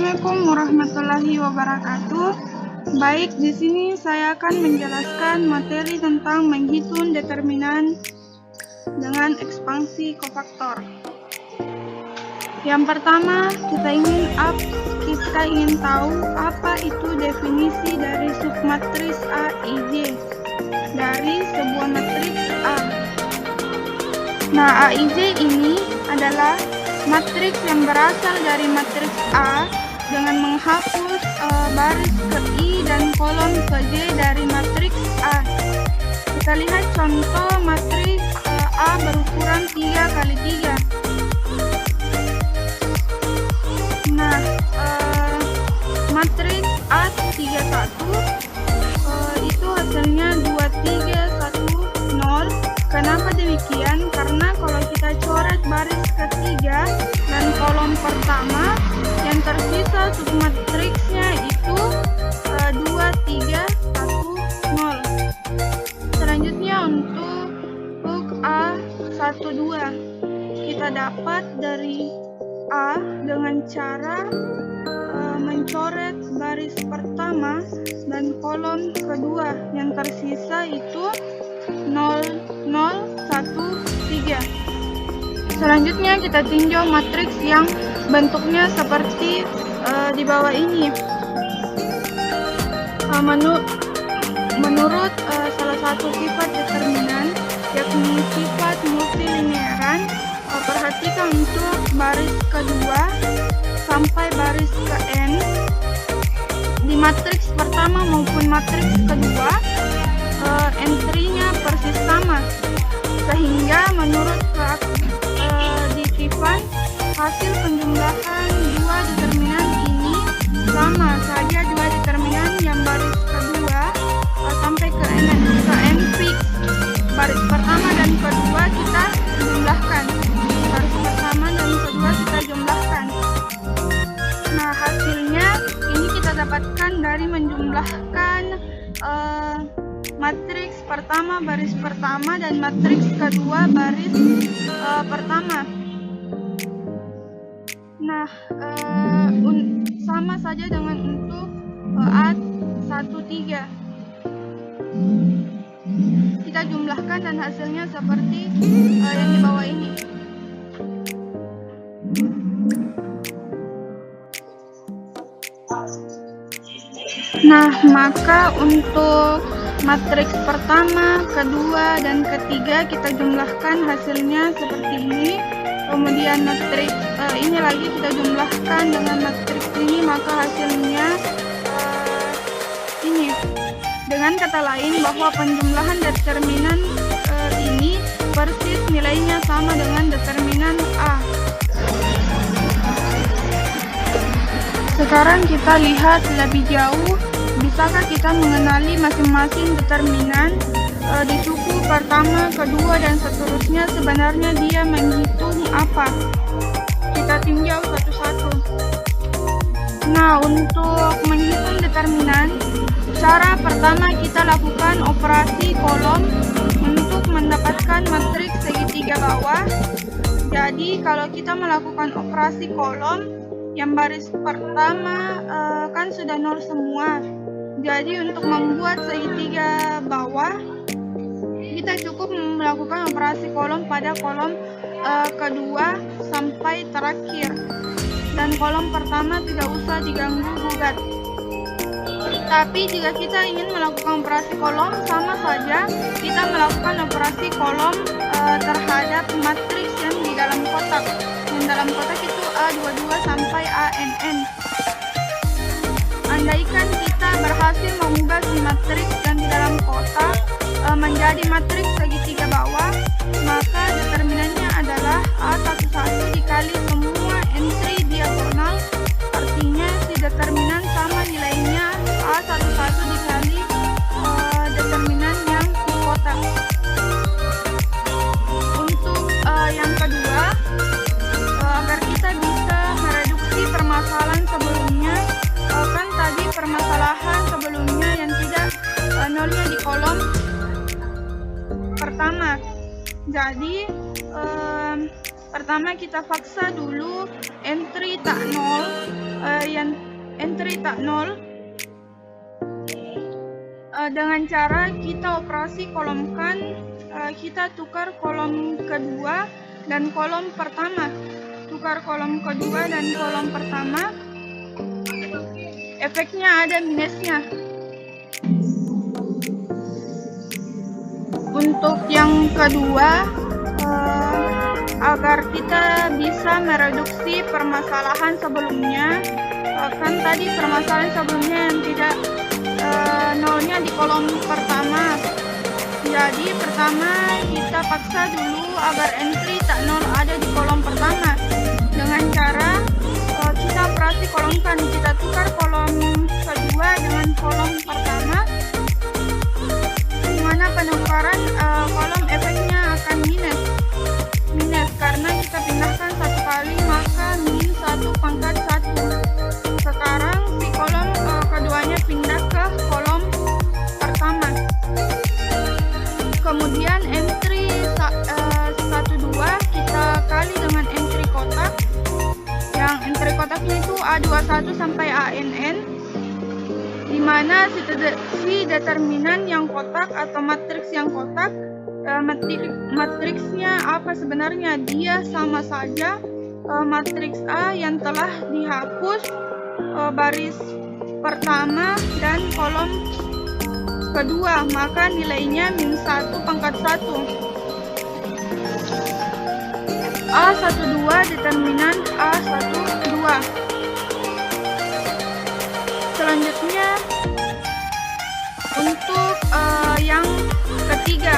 Assalamualaikum warahmatullahi wabarakatuh. Baik, di sini saya akan menjelaskan materi tentang menghitung determinan dengan ekspansi kofaktor. Yang pertama, kita ingin tahu apa itu definisi dari submatris A, I, J dari sebuah matriks A. Nah, A, I, J ini adalah matriks yang berasal dari matriks A dengan menghapus baris ke I dan kolom ke J dari matriks A. Kita lihat contoh matriks A berukuran 3 kali 3. Nah, matriks A31 itu hasilnya 2, 3, 1, 0. Kenapa demikian? Karena kalau kita coret baris ketiga dan kolom pertama, yang tersisa submatriksnya itu 2, 3, 1, 0. Selanjutnya untuk A12, kita dapat dari A dengan cara mencoret baris pertama dan kolom kedua, yang tersisa itu 0, 0, 1, 3. Selanjutnya kita tinjau matriks yang bentuknya seperti di bawah ini. Menurut salah satu sifat determinan, yakni sifat multilinearan, perhatikan untuk baris kedua sampai baris ke N di matriks pertama maupun matriks kedua, entry-nya persis sama, sehingga menurut keaditivan hasil penjumlahan dua determinan ini sama saja. Dua determinan yang baris kedua sampai ke N fix, baris pertama dan kedua kita jumlahkan, baris pertama dan kedua kita jumlahkan. Nah, hasilnya ini kita dapatkan dari menjumlahkan matriks pertama baris pertama dan matriks kedua baris pertama. Nah, sama saja dengan untuk A13. Kita jumlahkan dan hasilnya seperti yang di bawah ini. Nah, maka untuk matriks pertama, kedua, dan ketiga kita jumlahkan, hasilnya seperti ini. Kemudian matriks ini lagi kita jumlahkan dengan matriks ini, maka hasilnya ini. Dengan kata lain, bahwa penjumlahan determinan ini persis nilainya sama dengan determinan A. Sekarang kita lihat lebih jauh, bisakah kita mengenali masing-masing determinan di suku pertama, kedua, dan seterusnya sebenarnya dia menghitung apa? Kita tinjau satu-satu. Nah, untuk menghitung determinan, cara pertama kita lakukan operasi kolom untuk mendapatkan matriks segitiga bawah. Jadi kalau kita melakukan operasi kolom, yang baris pertama kan sudah 0 semua. Jadi untuk membuat segitiga bawah, kita cukup melakukan operasi kolom pada kolom kedua sampai terakhir, dan kolom pertama tidak usah diganggu gugat. Tapi jika kita ingin melakukan operasi kolom, sama saja kita melakukan operasi kolom terhadap matriks yang di dalam kotak. Yang dalam kotak itu A22 sampai ANN. Andaikan kita berhasil mengubah si matriks yang di dalam kotak menjadi matriks segitiga bawah, maka determinannya adalah A11 dikali semua entry diagonal. Artinya si determinan sama nilainya A11 dikali determinan yang di kotak. Untuk yang kedua, agar kita bisa mereduksi permasalahan sebelumnya, kan tadi permasalahan sebelumnya yang tidak nolnya di kolom pertama. Jadi Pertama kita paksa dulu entry tak nol, dengan cara kita operasi kolomkan, kita tukar kolom kedua dan kolom pertama. Tukar kolom kedua dan kolom pertama, efeknya ada minusnya. Untuk yang kedua, agar kita bisa mereduksi permasalahan sebelumnya, kan tadi permasalahan sebelumnya yang tidak nolnya di kolom pertama. Jadi pertama kita paksa dulu agar entry tak nol ada di kolom pertama dengan cara kita operasi kolomkan, kita tukar kolom kedua dengan kolom pertama, dimana penukaran kolom efeknya akan minus karena kita pindahkan satu kali, maka min 1 pangkat 1. Sekarang si kolom keduanya pindah ke kolom pertama. Kemudian entry 1, 2 kita kali dengan entry kotak, yang entry kotaknya itu A21 sampai ANN, dimana si determinan yang kotak atau matriks yang kotak, matriksnya apa sebenarnya? Dia sama saja matriks A yang telah dihapus baris pertama dan kolom kedua, maka nilainya min 1 pangkat 1. A12 determinan A12. Selanjutnya untuk yang ketiga,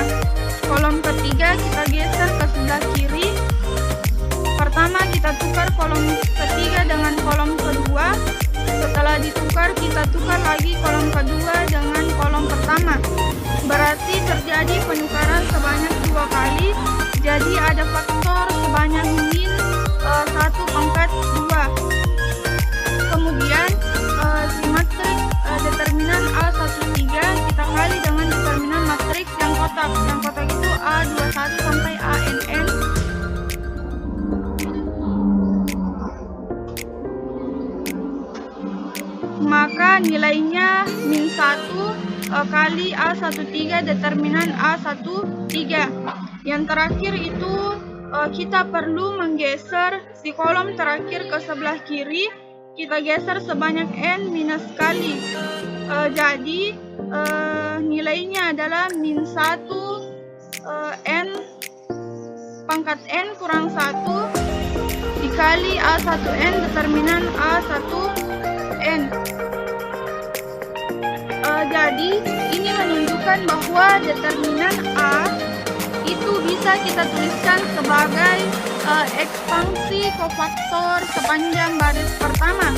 kolom ketiga kita geser ke sebelah kiri. Pertama kita tukar kolom ketiga dengan kolom kedua. Setelah ditukar, kita tukar lagi kolom kedua dengan kolom pertama. Berarti terjadi penukaran sebanyak 2 kali. Jadi ada faktor sebanyak min 1 pangkat 2. Kemudian si matriks determinan A13 kita kali dengan determinan matriks yang kotak. Yang kotak itu A21 sampai ANN. Maka nilainya min 1 kali A13 determinan A13. Yang terakhir itu kita perlu menggeser si kolom terakhir ke sebelah kiri. Kita geser sebanyak n minus kali. Jadi nilainya adalah min 1 n pangkat n kurang 1 dikali A1n determinan A1n. Jadi ini menunjukkan bahwa determinan A itu bisa kita tuliskan sebagai ekspansi kofaktor sepanjang baris pertama,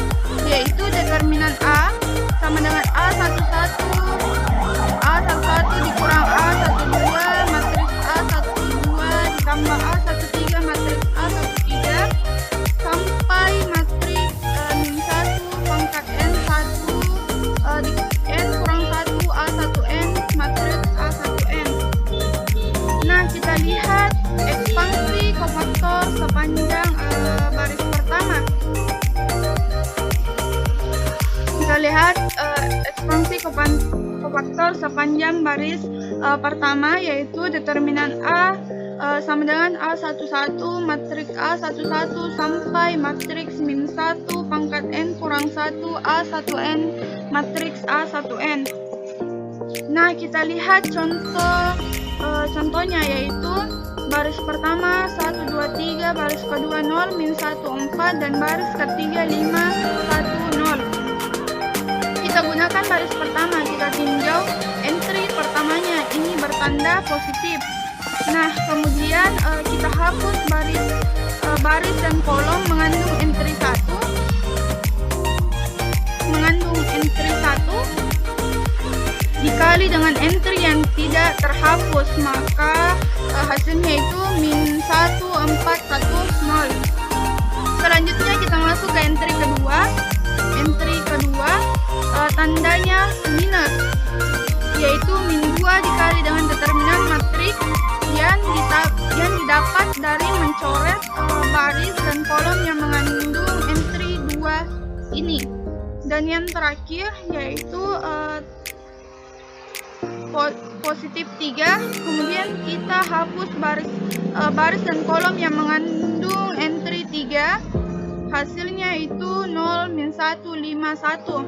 yaitu determinan A sama dengan A11 dikurang A12 matriks A12 ditambah A13 matriks A13 sampai matriks min 1 pangkat n1 di n kurang 1 A1n matriks A1n. Nah, kita lihat ekspansi kofaktor sepanjang baris pertama. Kita lihat ekspansi kofaktor sepanjang baris pertama, yaitu determinan A sama dengan A11 matriks A11 sampai matriks min 1 pangkat n kurang 1 A1n matriks A1n. Nah, kita lihat contohnya, yaitu baris pertama 1, 2, 3, baris kedua 0, min 1, 4, dan baris ketiga 5, 1, 0. Kita gunakan baris pertama, kita tinjau entry pertamanya, ini bertanda positif. Nah, kemudian kita hapus baris dan kolom mengandung entry 1, dikali dengan entry yang tidak terhapus, maka hasilnya itu min 1, 4, 1, 0. Selanjutnya kita masuk ke entry kedua. Entry kedua tandanya minus, yaitu min 2 dikali dengan determinan matriks yang didapat dari mencoret baris dan kolom yang mengandung entry 2 ini. Dan yang terakhir yaitu positif 3, kemudian kita hapus baris dan kolom yang mengandung entry 3, hasilnya itu 0, min 1, 5, 1.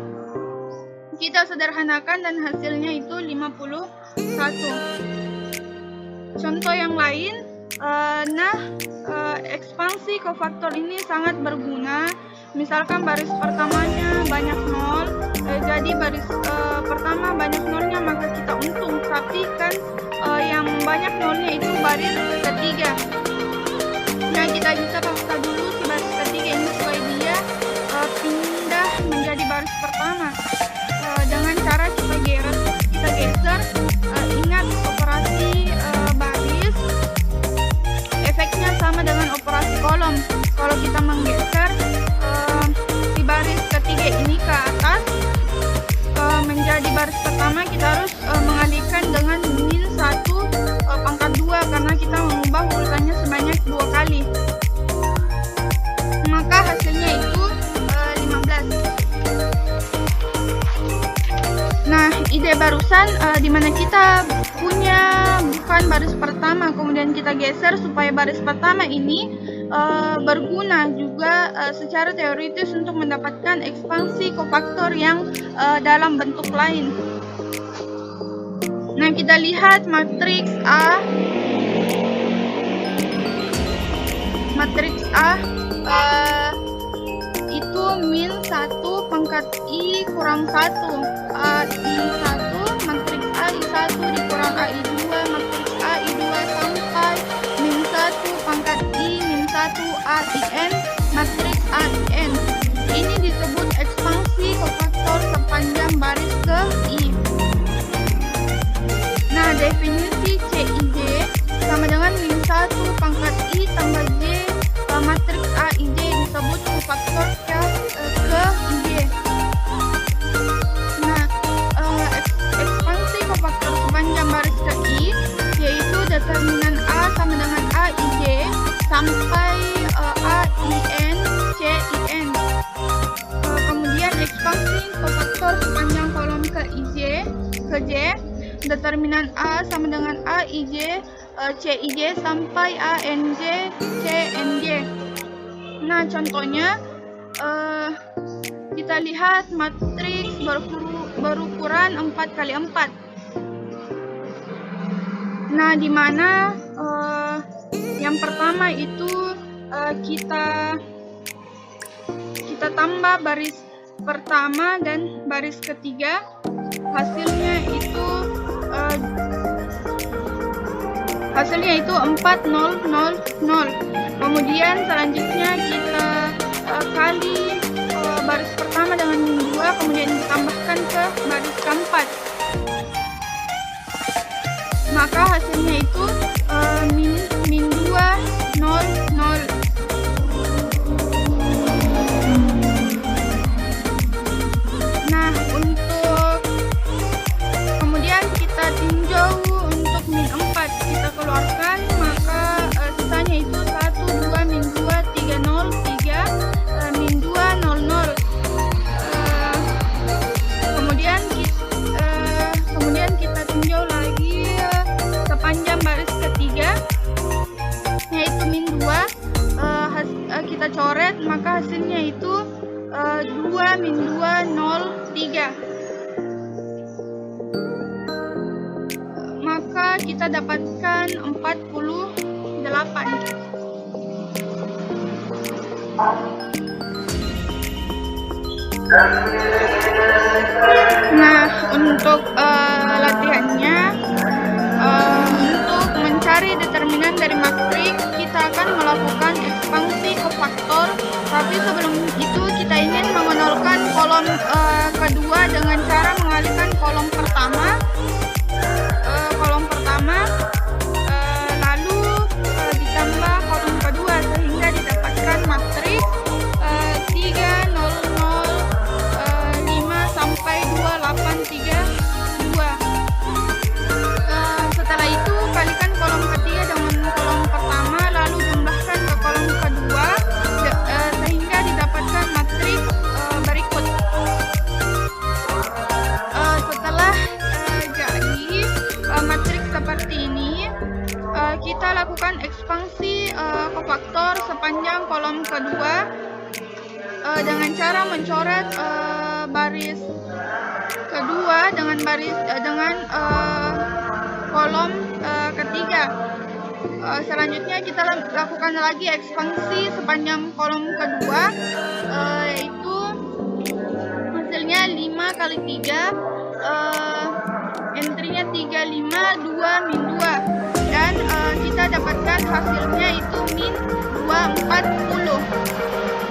Kita sederhanakan dan hasilnya itu 51. Contoh yang lain, ekspansi kofaktor ini sangat berguna. Misalkan baris pertamanya banyak 0, jadi baris pertama banyak nolnya, maka kita untung. Tapi kan yang banyak nolnya itu baris ketiga. Nah, kita bisa paksa dulu si baris ketiga ini supaya dia pindah menjadi baris pertama dengan cara kita geser. Ingat, operasi baris efeknya sama dengan operasi kolom. Kalau kita menggeser si baris ketiga ini ke atas menjadi baris pertama, kita harus mengalihkan dengan min 1 pangkat 2 karena kita mengubah urutannya sebanyak 2 kali. Maka hasilnya itu 15. Nah, ide barusan di mana kita punya bukan baris pertama, kemudian kita geser supaya baris pertama ini berguna juga secara teoritis untuk mendapatkan ekspansi kofaktor yang dalam bentuk lain. Nah, kita lihat matriks A. Itu min 1 pangkat I kurang 1. I1, matriks AI1 dikurang AI2, matriks AI2 sampai min 1 pangkat I min 1 AIN, matriks AIN. Ini disebut ekspansi kofaktor sepanjang baris ke I. Nah, definisi CIJ sama dengan min 1 pangkat I tambah J matriks AIJ disebut kofaktor ke IJ. Nah, ekspansi kofaktor sepanjang baris ke I yaitu determinan A sama dengan AIJ sampai AIN CIN. Kemudian ekspansi kofaktor sepanjang kolom ke J, determinan A sama dengan AIJ CIJ sampai ANJ CNJ. Nah, contohnya kita lihat matriks berukuran 4x4. Nah, di mana yang pertama itu kita tambah baris pertama dan baris ketiga, hasilnya itu 4, 0, 0, 0. Kemudian selanjutnya kita kali baris pertama dengan min 2, kemudian ditambahkan ke baris keempat. Maka hasilnya itu min 2, 0, 0. Nah, kemudian kita tinjau untuk min 4, kita keluarkan, maka sisanya itu 1, 2, min 2, 3, 0, 3, min 2, 0, 0. Kemudian kita tinjau lagi sepanjang baris ketiga, yaitu min 2, kita coret, maka hasilnya itu 2, min 2, 0, 3. Maka kita dapatkan 48. Nah, untuk latihannya, untuk mencari determinan dari matriks, kita akan melakukan ekspansi kofaktor. Tapi sebelum itu kita ingin mengenalkan kolom kedua dengan cara mengalihkan kolom pertama, lalu ditambah kolom kedua sehingga didapatkan matriks 3, 0, 0, 5 sampai 2, 8, 3, 2. kita lakukan ekspansi kofaktor sepanjang kolom kedua dengan cara mencoret baris kedua dengan kolom ketiga. Selanjutnya kita lakukan lagi ekspansi sepanjang kolom kedua, yaitu hasilnya 5 kali 3, entry-nya 3, 5, 2, min 2, dan kita dapatkan hasilnya itu min 240.